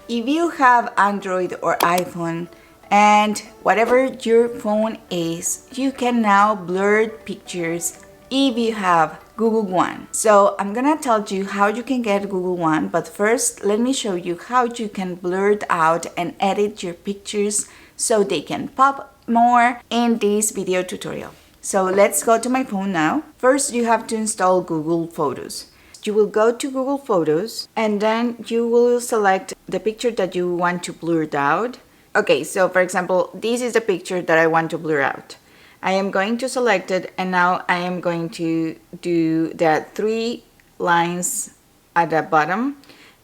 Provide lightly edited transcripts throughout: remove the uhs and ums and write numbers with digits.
If you have Android or iPhone and whatever your phone is, you can now blur pictures if you have Google One. So I'm gonna tell you how you can get Google One, but first let me show you how you can blur it out and edit your pictures so they can pop more in this video tutorial. So let's go to my phone now. First, you have to install Google Photos. You will go to Google Photos and then you will select the picture that you want to blur out. Okay, so for example, this is the picture that I want to blur out. I am going to select it and now I am going to do the 3 lines at the bottom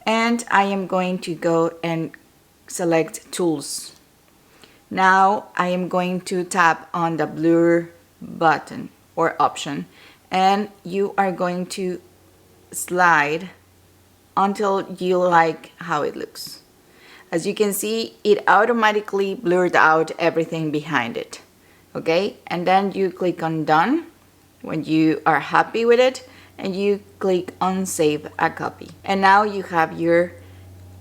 and I am going to go and select Tools. Now I am going to tap on the blur button or option and you are going to slide until you like how it looks. As you can see, it automatically blurred out everything behind it. Okay, and then you click on done when you are happy with it and you click on save a copy. And now you have your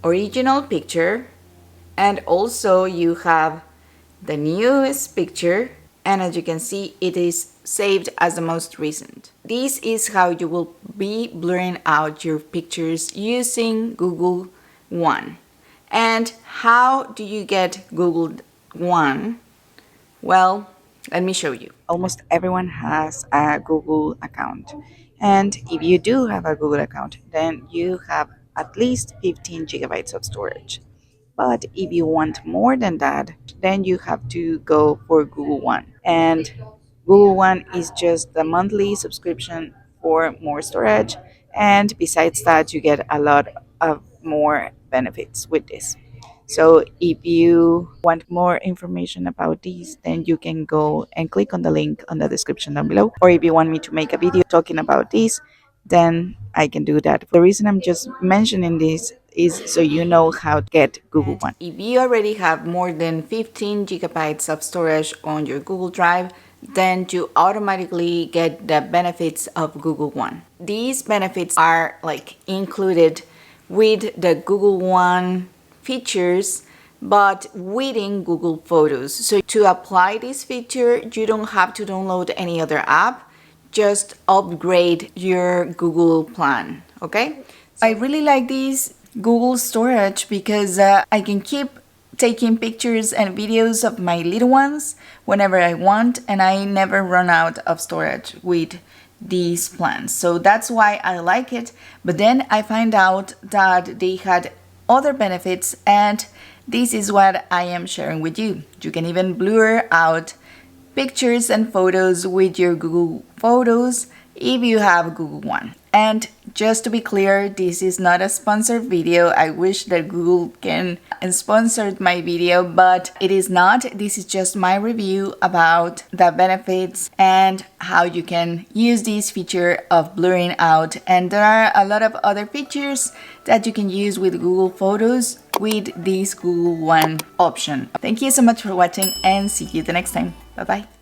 original picture and also you have the newest picture, and as you can see, it is saved as the most recent. This is how you will be blurring out your pictures using Google One. And how do you get Google One? Well, let me show you. Almost everyone has a Google account. And if you do have a Google account, then you have at least 15 gigabytes of storage. But if you want more than that, then you have to go for Google One. And Google One is just the monthly subscription for more storage. And besides that, you get a lot of more benefits with this. So if you want more information about these, then you can go and click on the link on the description down below. Or if you want me to make a video talking about this, then I can do that. The reason I'm just mentioning this is so you know how to get Google One. If you already have more than 15 gigabytes of storage on your Google Drive, then you automatically get the benefits of Google One. These benefits are like included with the Google One features, but within Google Photos. So to apply this feature, you don't have to download any other app, just upgrade your Google plan, okay? I really like this Google storage because I can keep taking pictures and videos of my little ones whenever I want, and I never run out of storage with these plans. So that's why I like it. But then I find out that they had other benefits, and this is what I am sharing with you. You can even blur out pictures and photos with your Google Photos if you have Google One. And just to be clear, this is not a sponsored video. I wish that Google can sponsor my video, but it is not. This is just my review about the benefits and how you can use this feature of blurring out. And there are a lot of other features that you can use with Google Photos with this Google One option. Thank you so much for watching and see you the next time. Bye bye.